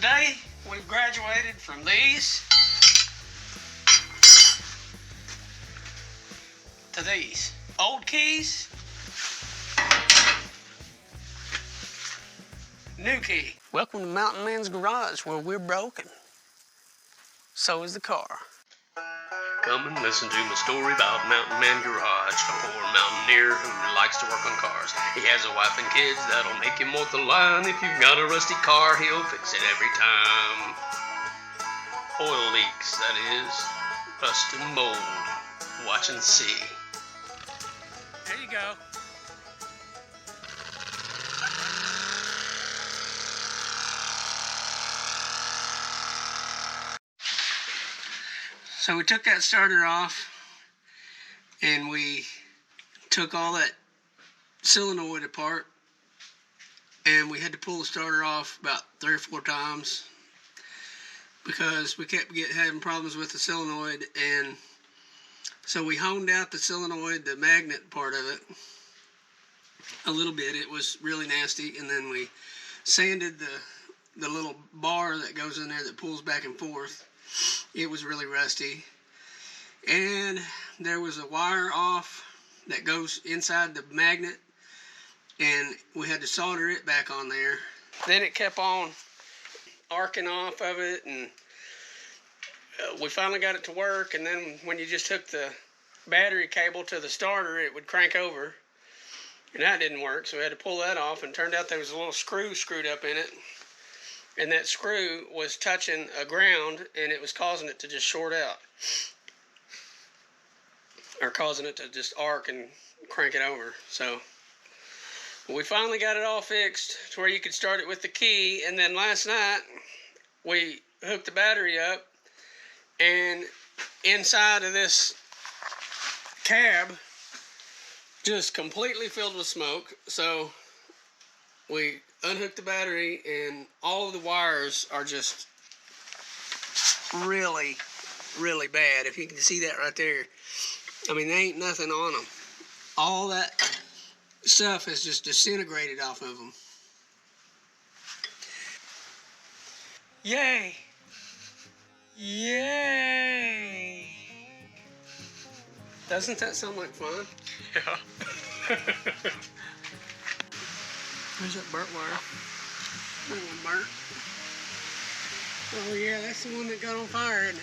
Today, we've graduated from these to these. Old keys, new key. Welcome to Mountain Man's Garage, where we're broken. So is the car. Come and listen to my story about Mountain Man Garage, a poor mountaineer who likes to work on cars. He has a wife and kids that'll make him walk the line. If you've got a rusty car, he'll fix it every time. Oil leaks, that is. Rust and mold. Watch and see. There you go. So we took that starter off and we took all that solenoid apart, and we had to pull the starter off about 3 or 4 times because we kept having problems with the solenoid. And so we honed out the solenoid, the magnet part of it, a little bit. It was really nasty. And then we sanded the little bar that goes in there that pulls back and forth. It was really rusty, and there was a wire off that goes inside the magnet, and we had to solder it back on there. Then it kept on arcing off of it, and we finally got it to work. And then when you just hooked the battery cable to the starter, it would crank over, and that didn't work, so we had to pull that off. And it turned out there was a little screw screwed up in it, and that screw was touching a ground, and it was causing it to just short out, or causing it to just arc and crank it over. So we finally got it all fixed to where you could start it with the key. And then last night we hooked the battery up, and inside of this cab just completely filled with smoke. So we unhooked the battery, and all of the wires are just really, really bad. If you can see that right there, I mean, there ain't nothing on them. All that stuff has just disintegrated off of them. Yay! Yay! Doesn't that sound like fun? Yeah. There's that burnt wire. That one burnt. Oh yeah, that's the one that got on fire, isn't it?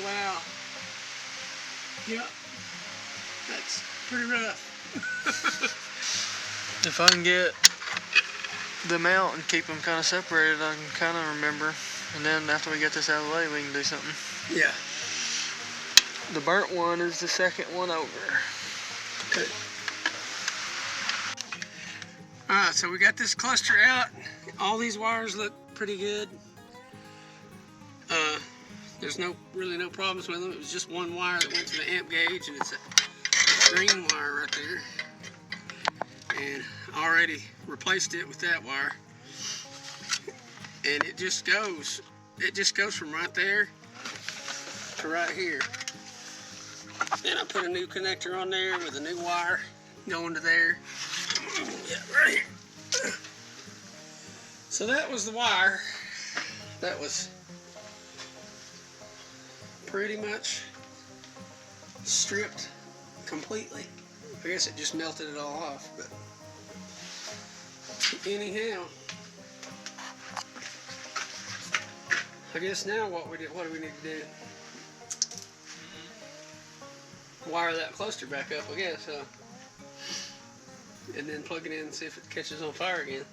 Wow. Yep. That's pretty rough. If I can get them out and keep them kind of separated, I can kind of remember. And then after we get this out of the way, we can do something. Yeah. The burnt one is the second one over. Okay. Alright, so we got this cluster out. All these wires look pretty good. There's really no problems with them. It was just one wire that went to the amp gauge, and it's a green wire right there. And I already replaced it with that wire. And it just goes from right there to right here. And I put a new connector on there with a new wire going to there. Yeah, right here. So that was the wire. That was pretty much stripped completely. I guess it just melted it all off, but anyhow, I guess now what do we need to do? Wire that cluster back up, I guess, huh? And then plug it in and see if it catches on fire again.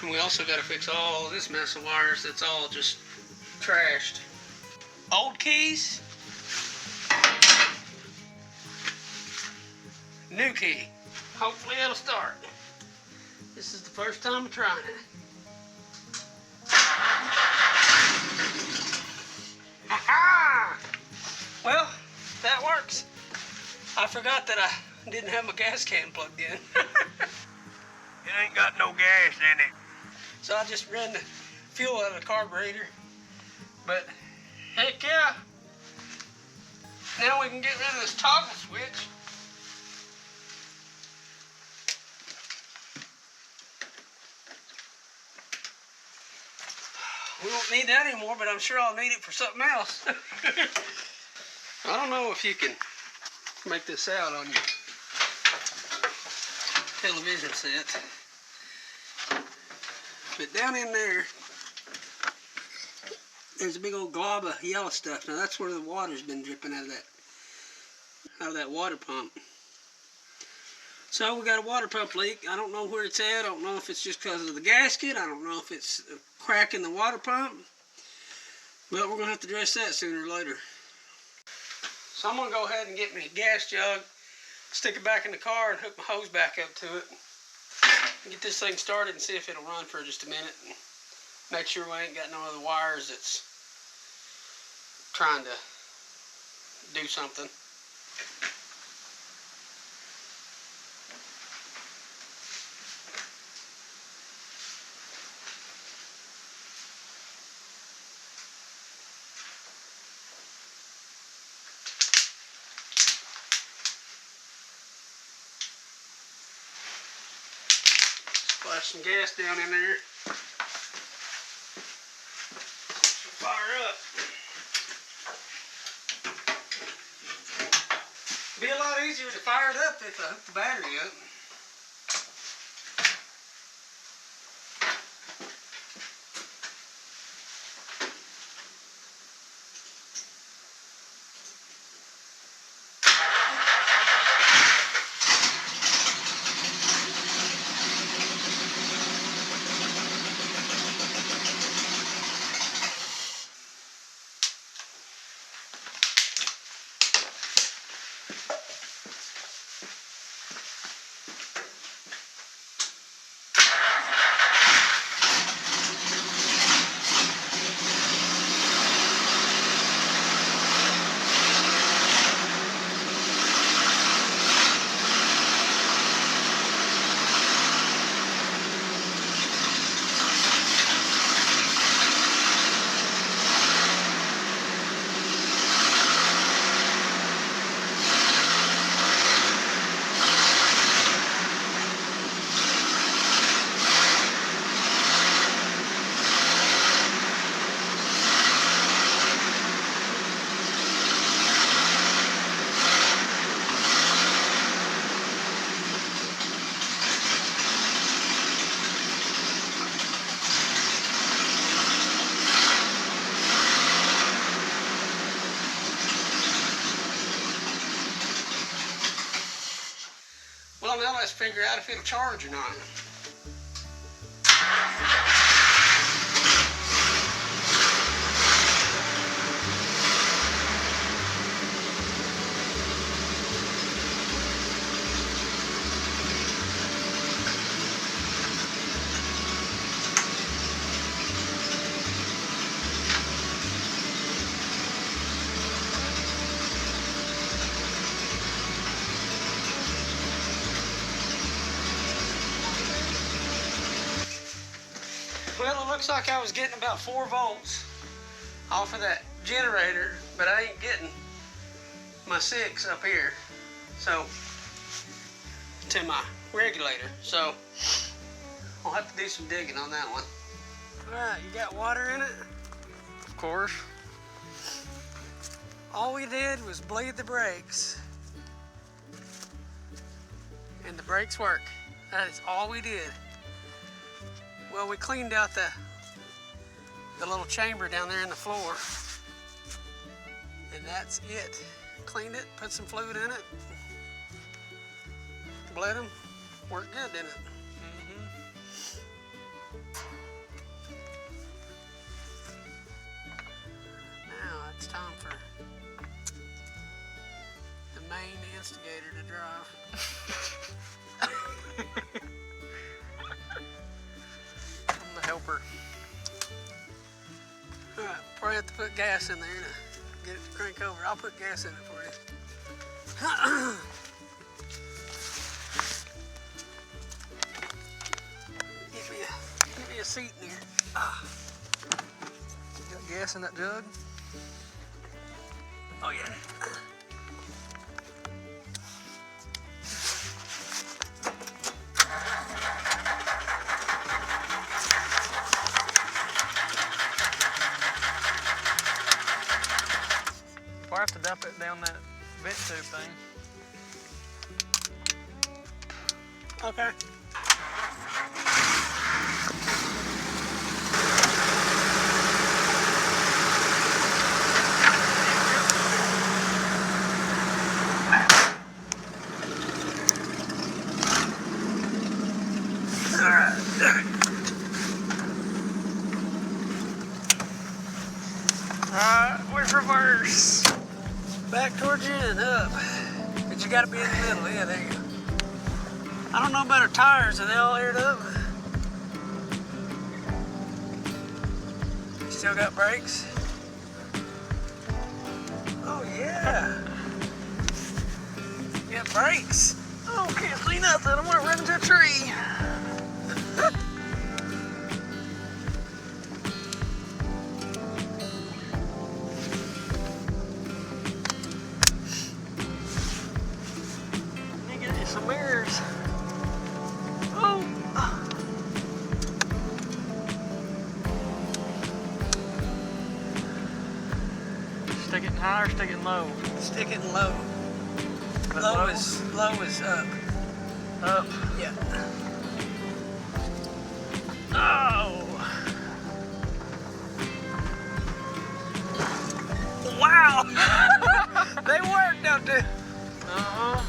And we also got to fix all this mess of wires that's all just trashed. Old keys, new key. Hopefully it'll start. This is the first time I'm trying it. Ha-ha! Well, that works. I forgot that I didn't have my gas can plugged in. It ain't got no gas in it. So I just ran the fuel out of the carburetor. But heck yeah. Now we can get rid of this toggle switch. need that anymore, but I'm sure I'll need it for something else. I don't know if you can make this out on your television set, but down in there, there's a big old glob of yellow stuff. Now that's where the water's been dripping out of that water pump. So we got a water pump leak. I don't know where it's at. I don't know if it's just because of the gasket. I don't know if it's a crack in the water pump. But we're going to have to address that sooner or later. So I'm going to go ahead and get me a gas jug, stick it back in the car, and hook my hose back up to it. Get this thing started and see if it'll run for just a minute. And make sure we ain't got no other wires that's trying to do something. Splash some gas down in there. Fire up. Be a lot easier to fire it up if I hook the battery up. Well, now let's figure out if it'll charge or not. Well, it looks like I was getting about 4 volts off of that generator, but I ain't getting my 6 up here, so to my regulator. So I'll have to do some digging on that one. All right, you got water in it? Of course. All we did was bleed the brakes, and the brakes work. That is all we did. Well, we cleaned out the little chamber down there in the floor, and that's it. Cleaned it, put some fluid in it, bled them, worked good, didn't it? Now it's time for the main instigator to drive. I'm the helper. Alright, probably have to put gas in there to get it to crank over. I'll put gas in it for you. Give me a seat in here. You got gas in that jug? Oh yeah. down that vent tube thing. Okay. Alright, we reverse. Back towards you and up. But you gotta be in the middle. Yeah, there you go. I don't know about our tires. Are they all aired up? You still got brakes? Oh, yeah. You got brakes. Oh, can't see nothing. I'm gonna run into a tree. Let me get you some mirrors. Oh. Stick it in high or stick it in low? Stick it in low. Low is up. Up. Yeah. Oh. Wow. They work, don't they? Uh-huh.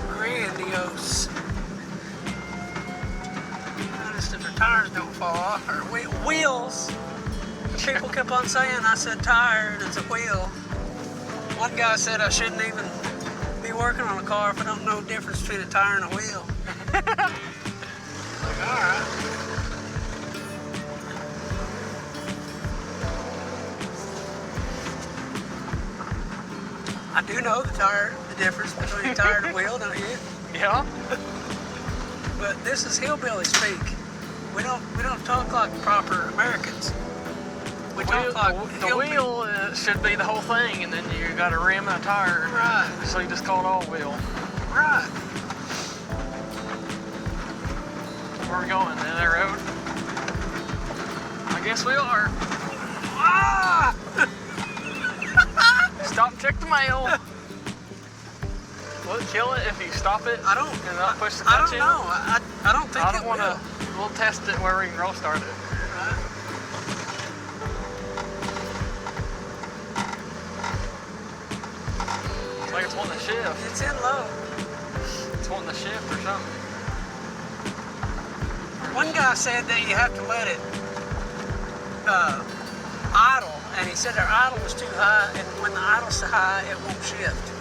Grandiose. Noticed if the tires don't fall off, or wheels. People kept on saying I said tire and it's a wheel. One guy said I shouldn't even be working on a car if I don't know the difference between a tire and a wheel. Like, alright. I do know the difference between a tire and a wheel, don't you? Yeah. But this is hillbilly speak. We don't talk like proper Americans. We talk like The wheel should be the whole thing, and then you got a rim and a tire. Right. So you just call it all wheel. Right. Where are we going? In that road? I guess we are. Ah! Stop and check the mail. Will it kill it if you stop it? I don't. And not push the I clutch don't in? know. I don't think I don't it want to. will. We'll test it where we can roll start it. Right. It's like it's wanting to shift. It's in low. It's wanting to shift or something. One guy said that you have to let it idle, and he said our idle was too high, and when the idle's too high, it won't shift.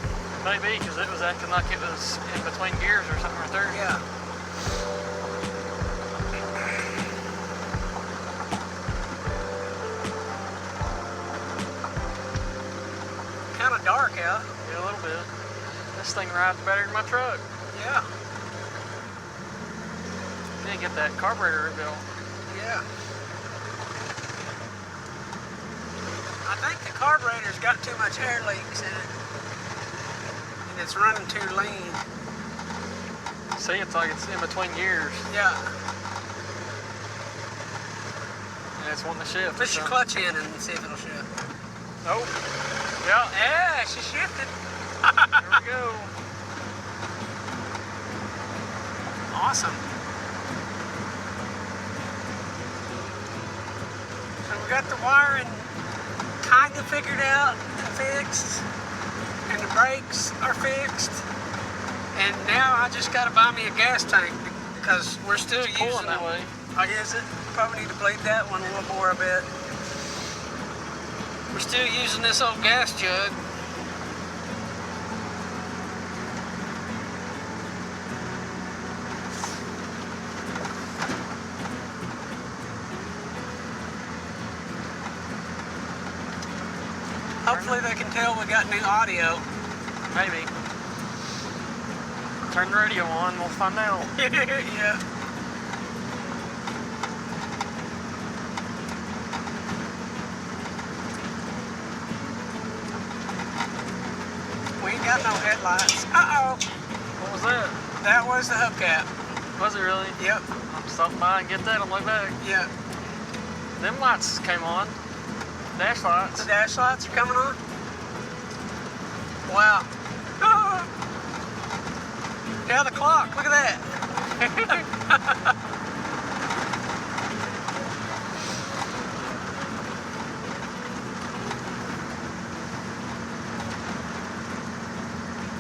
Maybe because it was acting like it was in between gears or something right there. Yeah. Kind of dark out. Yeah, a little bit. This thing rides better than my truck. Yeah. Didn't get that carburetor rebuilt. Yeah. I think the carburetor's got too much air leaks in it. And it's running too lean. See, it's like it's in between gears. Yeah. And it's wanting to shift. Push your clutch in and see if it'll shift. Oh. Yeah. Yeah, she shifted. There we go. Awesome. So we got the wiring kind of figured out and fixed, and the brakes are fixed, and now I just got to buy me a gas tank because we're still using Pulling that way. I guess it probably need to bleed that one a little more a bit. We're still using this old gas jug. Hopefully they can tell we got new audio. Maybe. Turn the radio on, we'll find out. Yeah. We ain't got no headlights. Uh-oh. What was that? That was the hubcap. Was it really? Yep. I'm stopping by and get that on the way back. Yeah. Them lights came on. Dash lights. The dash lights are coming on? Yeah, the clock. Look at that.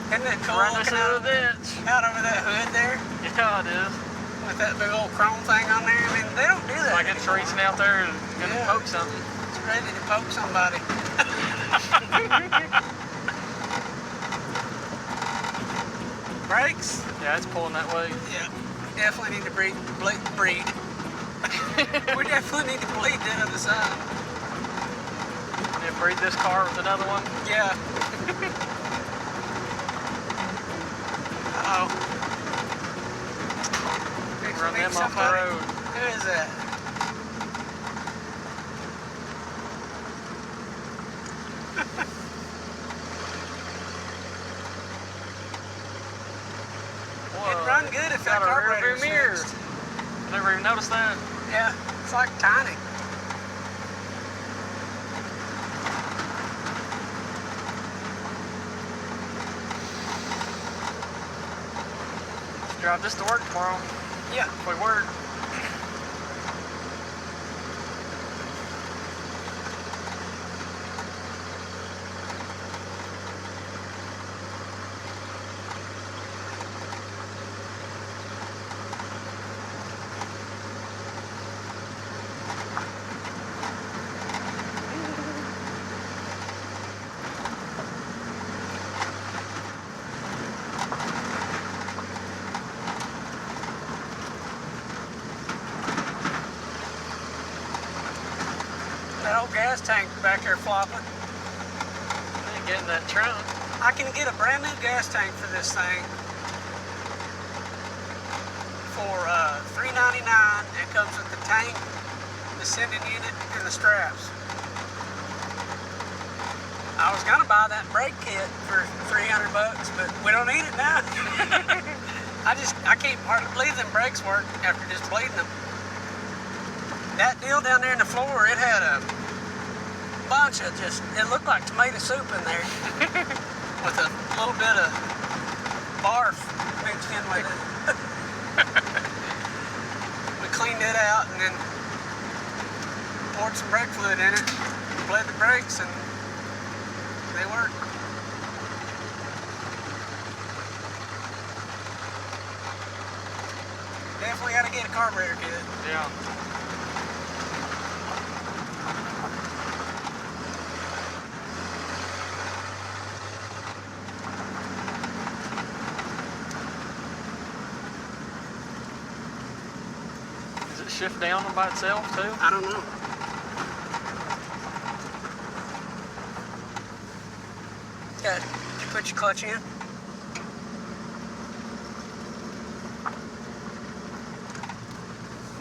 Isn't it cool Right looking next to the ditch. out over that hood there Yeah, it is. with that big old chrome thing on there? I mean, they don't do that Like it's anymore. reaching out there and gonna Yeah. poke something. It's ready to poke somebody. Brakes? Yeah, it's pulling that way. Yeah. Definitely need to breed. We definitely need to bleed the other side. And then breed this car with another one. Yeah. Uh-oh. Run them off the road. Who is that? It'd run good if that got a carburetor rear was view mirror. fixed. I never even noticed that. Yeah, it's like tiny. Drive this to work tomorrow. Yeah. If we work. That old gas tank back there flopping. Ain't getting that trunk. I can get a brand new gas tank for this thing for $3.99. It comes with the tank, the sending unit, and the straps. I was gonna buy that brake kit for $300, but we don't need it now. I can't hardly believe them brakes work after just bleeding them. That deal down there in the floor, it had a bunch of it looked like tomato soup in there with a little bit of barf mixed in with it. We cleaned it out and then poured some brake fluid in it, bled the brakes, and they work. Definitely got to get a carburetor kit. Yeah. Does it shift down by itself too? I don't know. Did you put your clutch in?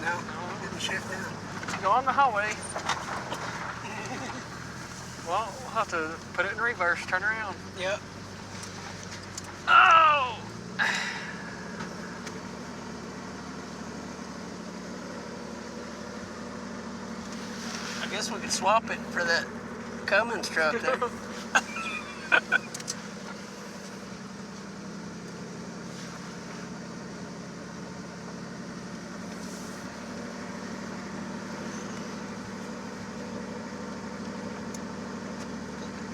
No, didn't shift down. Go on the highway. Well, we'll have to put it in reverse, turn around. Yep. Oh! I guess we could swap it for that Cummins truck there.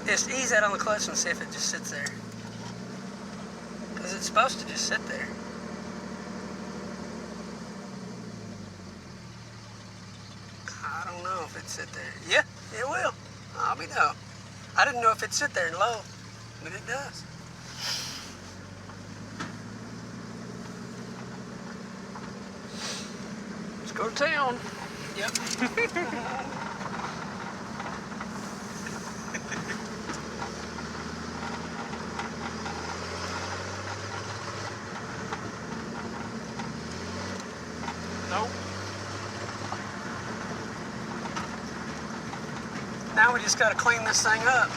Just ease that on the clutch and see if it just sits there. Because it's supposed to just sit there. I don't know if it'd sit there. Yeah, it will. I'll be down. I didn't know if it'd sit there and low, but it does. Let's go to town. Yep. Nope. Now we just got to clean this thing up.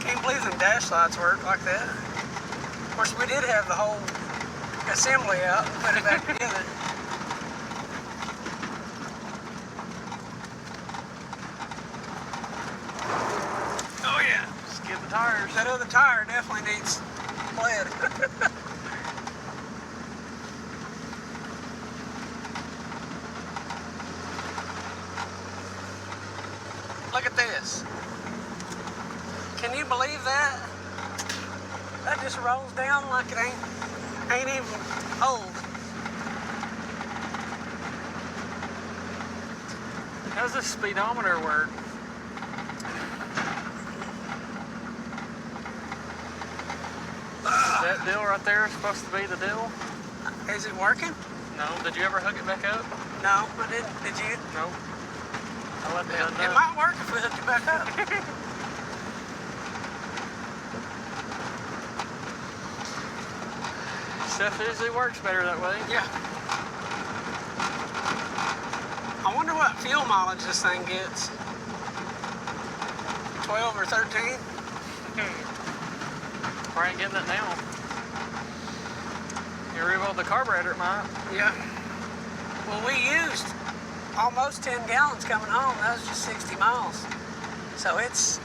Can't believe them dash lights work like that. Of course, we did have the whole assembly out and put it back together. That other tire definitely needs lead. Look at this. Can you believe that? That just rolls down like it ain't even old. How's this speedometer work? Is that deal right there supposed to be the deal? Is it working? No. Did you ever hook it back up? No, I didn't. Did you? No. I left it It undone. might work if we hooked it back up. Stuff usually works better that way. Yeah. I wonder what fuel mileage this thing gets. 12 or 13? Probably ain't getting that now. You rebuild the carburetor, it might. Yeah. Well, we used almost 10 gallons coming home. That was just 60 miles. So it's...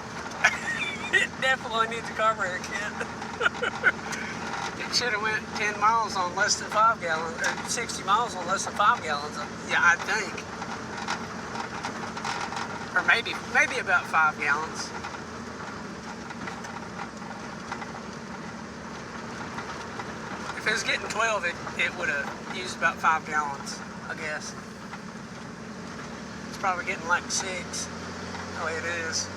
it definitely needs a carburetor kit. It should have went 10 miles on less than 5 gallons, or 60 miles on less than 5 gallons. Yeah, I think. Or maybe about 5 gallons. If it was getting 12, it would have used about 5 gallons, I guess. It's probably getting like 6, the way it is.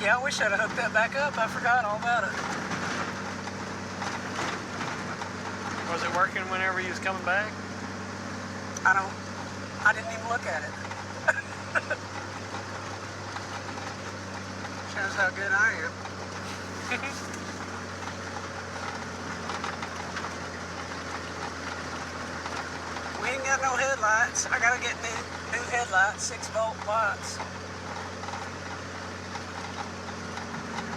Yeah, I wish I'd have hooked that back up. I forgot all about it. Was it working whenever you was coming back? I didn't even look at it. Shows how good I am. We ain't got no headlights. I gotta get new headlights, 6-volt lights.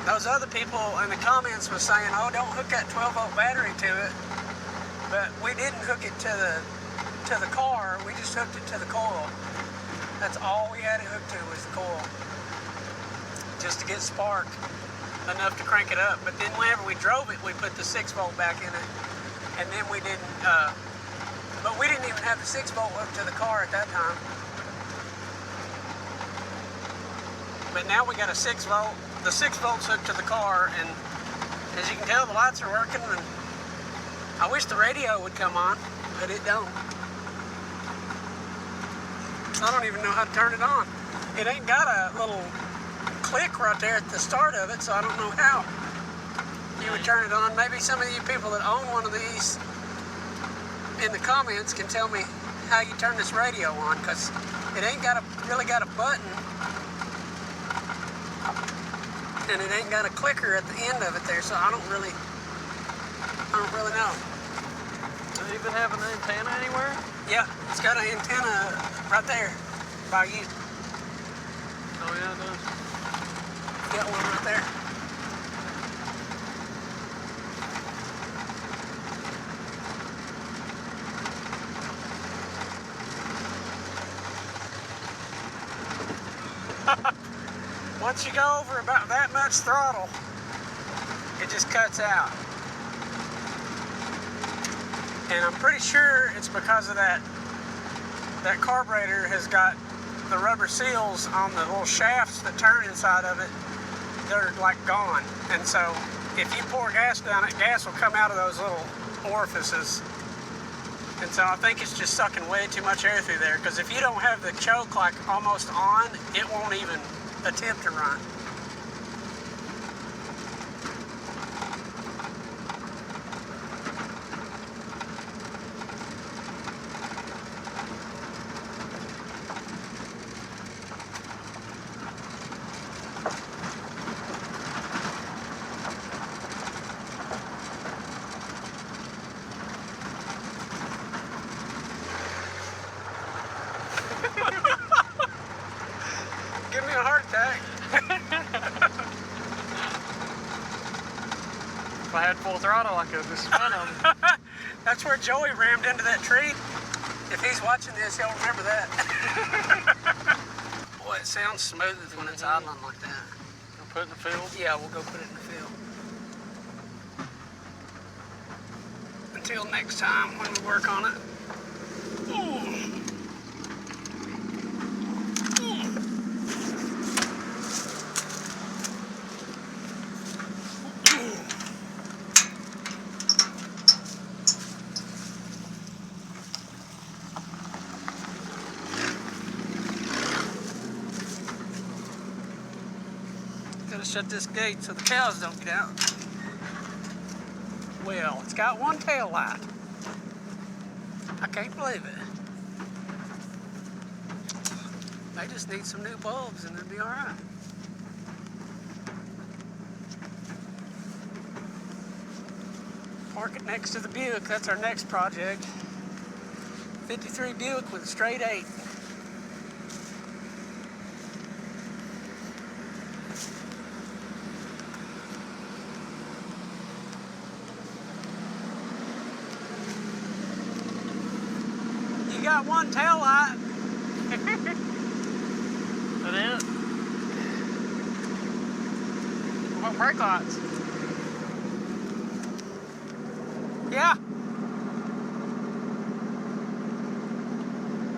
Those other people in the comments was saying, oh, don't hook that 12-volt battery to it. But we didn't hook it to the car. We just hooked it to the coil. That's all we had it hooked to was the coil. Just to get spark enough to crank it up. But then whenever we drove it, we put the 6-volt back in it. And then we didn't, but we didn't even have the 6-volt hooked to the car at that time. But now we got a 6-volt. The 6-volt's hooked to the car, and as you can tell, the lights are working. And I wish the radio would come on, but it don't. I don't even know how to turn it on. It ain't got a little click right there at the start of it, so I don't know how you would turn it on. Maybe some of you people that own one of these in the comments can tell me how you turn this radio on, because it ain't really got a button, and it ain't got a clicker at the end of it there, so I don't really know. Does it even have an antenna anywhere? Yeah, it's got an antenna right there by you. Oh yeah, it does. Got one right there. Once you go over about that much throttle, it just cuts out. And I'm pretty sure it's because of that carburetor has got the rubber seals on the little shafts that turn inside of it. They're like gone. And so if you pour gas down it, gas will come out of those little orifices. And so I think it's just sucking way too much air through there, because if you don't have the choke like almost on, it won't even attempt to run. Give me a heart attack. full throttle, I could just spun them. That's where Joey rammed into that tree. If he's watching this, he'll remember that. Boy, it sounds smooth when it's idling like that. We'll put it in the field. Yeah, we'll go put it in the field. Until next time when we work on it. Gotta shut this gate so the cows don't get out. Well, it's got one tail light. I can't believe it. They just need some new bulbs and it'll be all right. Park it next to the Buick. That's our next project. 53 Buick with a straight 8. You got one tail light. That it? What about brake lights? Yeah.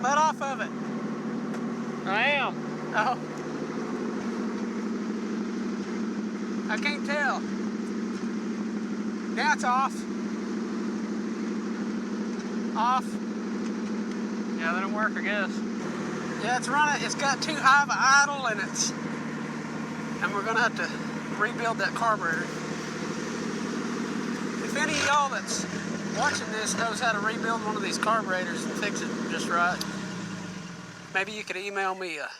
Let off of it. I am. Oh. I can't tell. Now it's off. Off. Yeah, that didn't work, I guess. Yeah, it's running. It's got too high of an idle and we're gonna have to rebuild that carburetor. If any of y'all that's watching this knows how to rebuild one of these carburetors and fix it just right, maybe you could email me a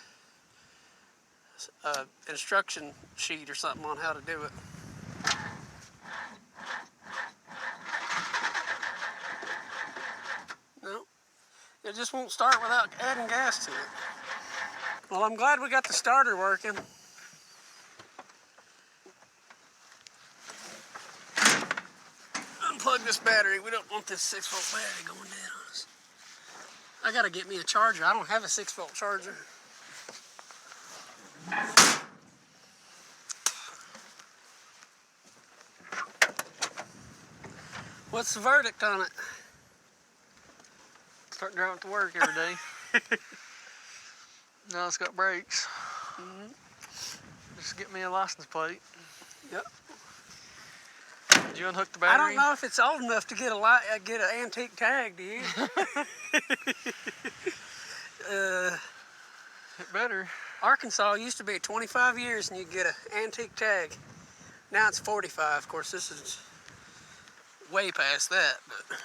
instruction sheet or something on how to do it. No, it just won't start without adding gas to it. Well, I'm glad we got the starter working. Unplug this battery. We don't want this 6-volt battery going dead on us. I gotta get me a charger. I don't have a 6-volt charger. What's the verdict on it? Start driving to work every day. Now it's got brakes. Just get me a license plate. Yep. Did you unhook the battery? I don't know if it's old enough to get an antique tag, do you? It better. Arkansas used to be 25 years and you get an antique tag. Now it's 45. Of course, this is way past that. But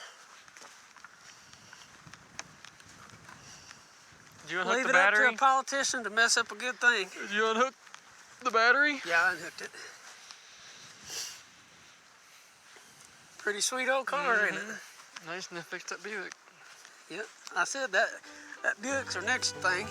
Did you unhook leave the it battery? up to a politician to mess up a good thing. Did you unhook the battery? Yeah, I unhooked it. Pretty sweet old car, ain't it? Nice, and they fixed that Buick. Yep. I said that Buick's our next thing.